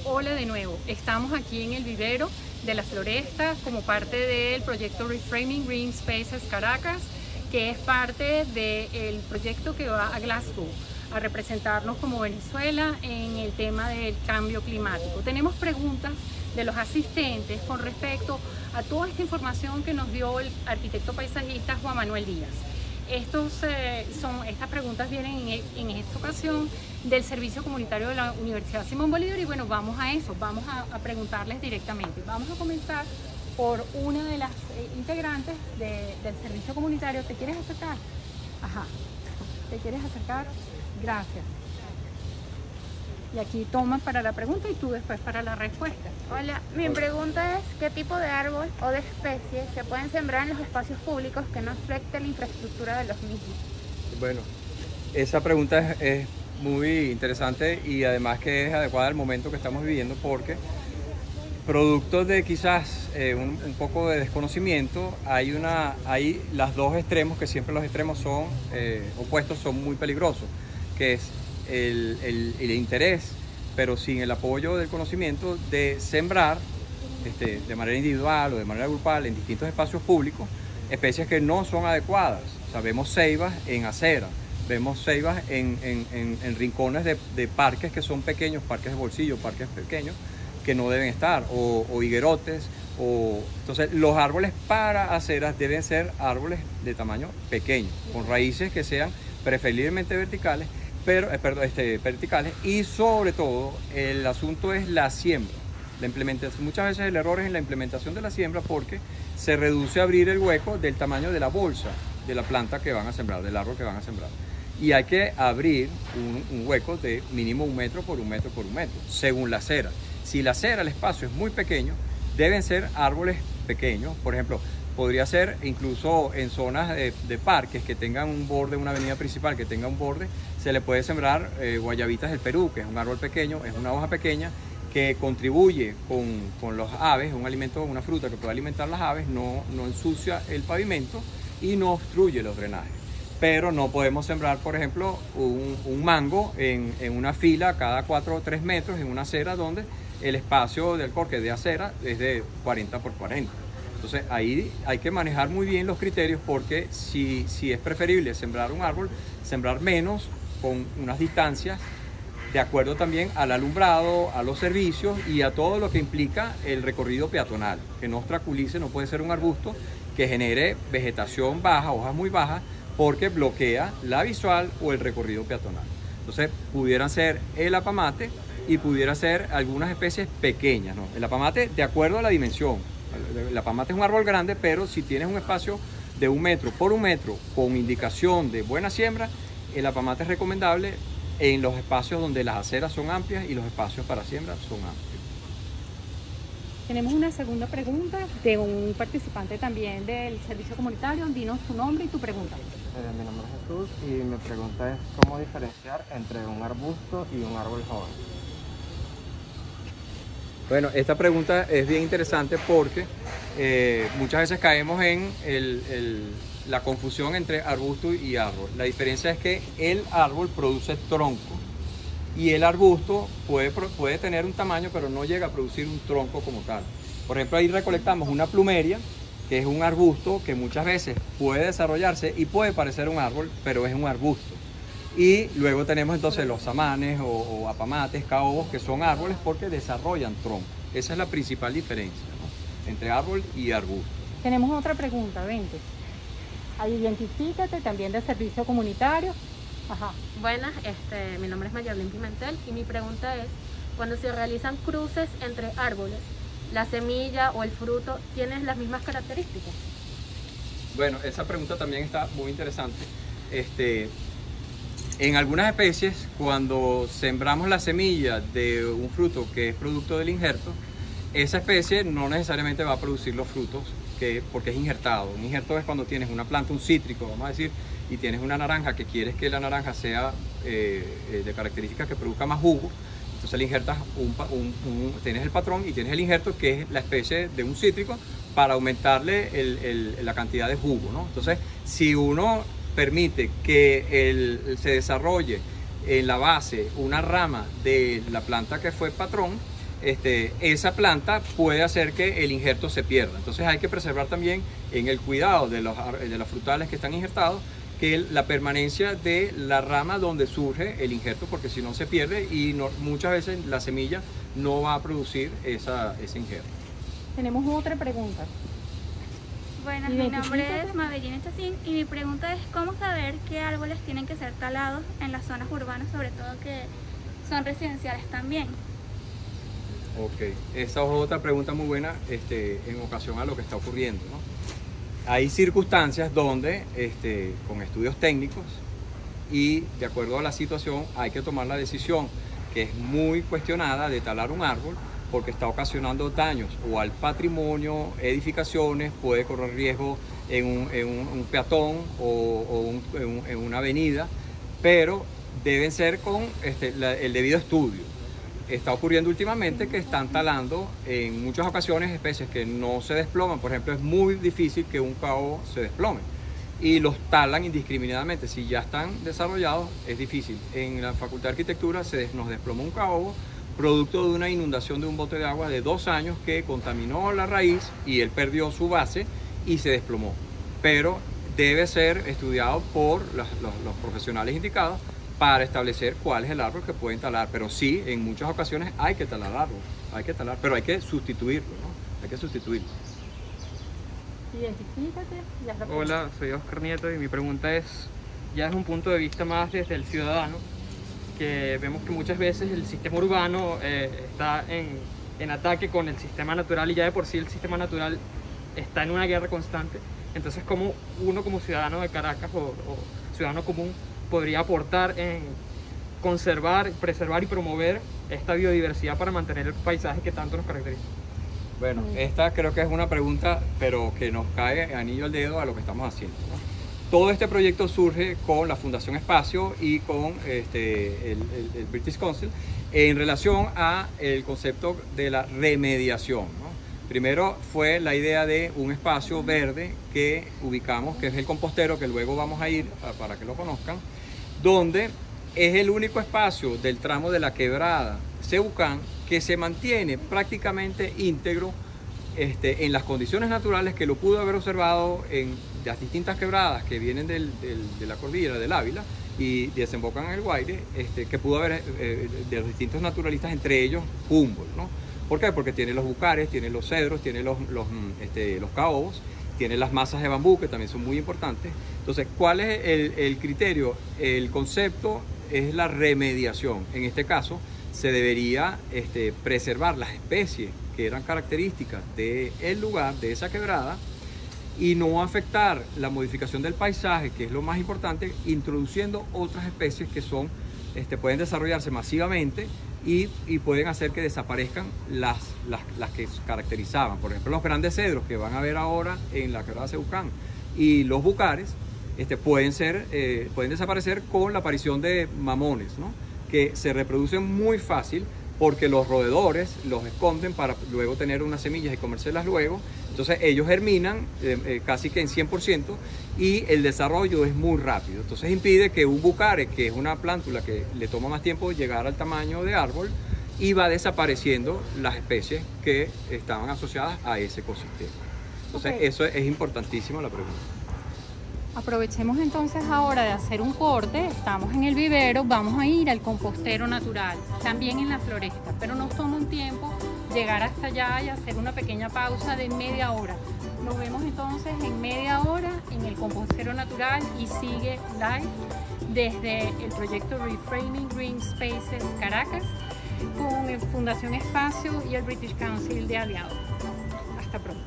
Hola de nuevo, estamos aquí en el vivero de la Floresta como parte del proyecto Reframing Green Spaces Caracas, que es parte del proyecto que va a Glasgow a representarnos como Venezuela en el tema del cambio climático. Tenemos preguntas de los asistentes con respecto a toda esta información que nos dio el arquitecto paisajista Juan Manuel Díaz. Estas preguntas vienen en esta ocasión del Servicio Comunitario de la Universidad Simón Bolívar y bueno, vamos a eso, vamos a preguntarles directamente. Vamos a comenzar por una de las integrantes del Servicio Comunitario. ¿Te quieres acercar? Ajá. ¿Te quieres acercar? Gracias. Y aquí toman para la pregunta y tú después para la respuesta. Hola, mi pregunta es ¿qué tipo de árbol o de especie se pueden sembrar en los espacios públicos que no afecte la infraestructura de los mismos? Bueno, esa pregunta es muy interesante y además que es adecuada al momento que estamos viviendo, porque producto de quizás un poco de desconocimiento, hay las dos extremos, que siempre los extremos son opuestos, son muy peligrosos, que es el interés, pero sin el apoyo del conocimiento, de sembrar de manera individual o de manera grupal en distintos espacios públicos especies que no son adecuadas. O sea, vemos ceibas en acera, vemos ceibas en rincones de parques que son pequeños, parques de bolsillo, parques pequeños que no deben estar, o higuerotes. Entonces los árboles para aceras deben ser árboles de tamaño pequeño, con raíces que sean preferiblemente verticales, verticales, y sobre todo el asunto es la siembra, la implementación. Muchas veces el error es en la implementación de la siembra, porque se reduce a abrir el hueco del tamaño de la bolsa de la planta que van a sembrar, del árbol que van a sembrar, y hay que abrir un hueco de mínimo 1 metro por 1 metro por 1 metro, según la acera. Si la acera, el espacio es muy pequeño, deben ser árboles pequeños. Por ejemplo, podría ser incluso en zonas de parques que tengan un borde, una avenida principal que tenga un borde, se le puede sembrar guayabitas del Perú, que es un árbol pequeño, es una hoja pequeña que contribuye con los aves, un alimento, una fruta que puede alimentar las aves, no ensucia el pavimento y no obstruye los drenajes. Pero no podemos sembrar, por ejemplo, un mango en una fila cada 4 o 3 metros en una acera donde el espacio del corque de acera es de 40 por 40. Entonces ahí hay que manejar muy bien los criterios, porque si es preferible sembrar un árbol, sembrar menos, con unas distancias de acuerdo también al alumbrado, a los servicios y a todo lo que implica el recorrido peatonal, que no obstaculice. No puede ser un arbusto que genere vegetación baja, hojas muy bajas, porque bloquea la visual o el recorrido peatonal. Entonces pudieran ser el apamate y pudiera ser algunas especies pequeñas, ¿no? El apamate de acuerdo a la dimensión. El apamate es un árbol grande, pero si tienes un espacio de 1 metro por 1 metro con indicación de buena siembra, el apamate es recomendable en los espacios donde las aceras son amplias y los espacios para siembra son amplios. Tenemos una segunda pregunta de un participante también del servicio comunitario. Dinos tu nombre y tu pregunta. Mi nombre es Jesús y mi pregunta es ¿cómo diferenciar entre un arbusto y un árbol joven? Bueno, esta pregunta es bien interesante porque muchas veces caemos en la confusión entre arbusto y árbol. La diferencia es que el árbol produce tronco y el arbusto puede tener un tamaño, pero no llega a producir un tronco como tal. Por ejemplo, ahí recolectamos una plumeria, que es un arbusto que muchas veces puede desarrollarse y puede parecer un árbol, pero es un arbusto. Y luego tenemos entonces los samanes o apamates, caobos, que son árboles porque desarrollan tronco. Esa es la principal diferencia, ¿no?, entre árbol y arbusto. Tenemos otra pregunta, vente. Ahí identifícate, también del servicio comunitario. Ajá. Buenas, mi nombre es Mayarlín Pimentel y mi pregunta es, cuando se realizan cruces entre árboles, ¿la semilla o el fruto tienen las mismas características? Bueno, esa pregunta también está muy interesante. En algunas especies, cuando sembramos la semilla de un fruto que es producto del injerto, esa especie no necesariamente va a producir los frutos porque es injertado. Un injerto es cuando tienes una planta, un cítrico, vamos a decir, y tienes una naranja que quieres que la naranja sea de características que produzca más jugo. Entonces le injertas tienes el patrón y tienes el injerto, que es la especie de un cítrico, para aumentarle la cantidad de jugo, ¿no? Entonces, si uno permite que se desarrolle en la base una rama de la planta que fue patrón, esa planta puede hacer que el injerto se pierda. Entonces hay que preservar también en el cuidado de los frutales que están injertados, que la permanencia de la rama donde surge el injerto, porque si no se pierde y muchas veces la semilla no va a producir ese injerto. Tenemos otra pregunta. Bueno, mi nombre es Mabellina Chacín y mi pregunta es ¿cómo saber qué árboles tienen que ser talados en las zonas urbanas, sobre todo que son residenciales también? Ok, esa es otra pregunta muy buena en ocasión a lo que está ocurriendo, ¿no? Hay circunstancias donde con estudios técnicos y de acuerdo a la situación hay que tomar la decisión, que es muy cuestionada, de talar un árbol porque está ocasionando daños o al patrimonio, edificaciones, puede correr riesgo en un peatón o en una avenida, pero deben ser con el debido estudio. Está ocurriendo últimamente que están talando en muchas ocasiones especies que no se desploman. Por ejemplo, es muy difícil que un caobo se desplome y los talan indiscriminadamente. Si ya están desarrollados es difícil. En la Facultad de Arquitectura nos desplomó un caobo producto de una inundación de un bote de agua de 2 años que contaminó la raíz y él perdió su base y se desplomó. Pero debe ser estudiado por los profesionales indicados para establecer cuál es el árbol que pueden talar, pero sí, en muchas ocasiones hay que talar árboles, pero hay que sustituirlo, ¿no? Hay que sustituirlo. Identifícate. Hola, soy Oscar Nieto y mi pregunta es, ya es un punto de vista más desde el ciudadano, que vemos que muchas veces el sistema urbano está en ataque con el sistema natural y ya de por sí el sistema natural está en una guerra constante. Entonces, ¿cómo uno como ciudadano de Caracas o ciudadano común podría aportar en conservar, preservar y promover esta biodiversidad para mantener el paisaje que tanto nos caracteriza? Bueno, esta creo que es una pregunta, pero que nos cae anillo al dedo a lo que estamos haciendo, ¿no? Todo este proyecto surge con la Fundación Espacio y con el British Council en relación a el concepto de la remediación, ¿no? Primero fue la idea de un espacio verde que ubicamos, que es el compostero, que luego vamos a ir para que lo conozcan, donde es el único espacio del tramo de la quebrada Cebucán que se mantiene prácticamente íntegro en las condiciones naturales que lo pudo haber observado en las distintas quebradas que vienen de la cordillera del Ávila y desembocan en el Guaire, que pudo haber de los distintos naturalistas, entre ellos Humboldt, ¿no? ¿Por qué? Porque tiene los bucares, tiene los cedros, tiene los caobos, tiene las masas de bambú, que también son muy importantes. Entonces, ¿cuál es el criterio? El concepto es la remediación. En este caso, se debería preservar las especies que eran características del lugar, de esa quebrada, y no afectar la modificación del paisaje, que es lo más importante, introduciendo otras especies que pueden desarrollarse masivamente y pueden hacer que desaparezcan las que caracterizaban. Por ejemplo, los grandes cedros que van a ver ahora en la quebrada Cebucán y los bucares pueden desaparecer con la aparición de mamones, ¿no? Que se reproducen muy fácil porque los roedores los esconden para luego tener unas semillas y comérselas luego. Entonces ellos germinan casi que en 100% y el desarrollo es muy rápido. Entonces impide que un bucare, que es una plántula que le toma más tiempo llegar al tamaño de árbol, y va desapareciendo las especies que estaban asociadas a ese ecosistema. Entonces eso es importantísimo la pregunta. Aprovechemos entonces ahora de hacer un corte. Estamos en el vivero, vamos a ir al compostero natural, también en la floresta, pero nos toma un tiempo llegar hasta allá y hacer una pequeña pausa de media hora. Nos vemos entonces en media hora en el compostero natural y sigue live desde el proyecto Reframing Green Spaces Caracas con Fundación Espacio y el British Council de aliados. Hasta pronto.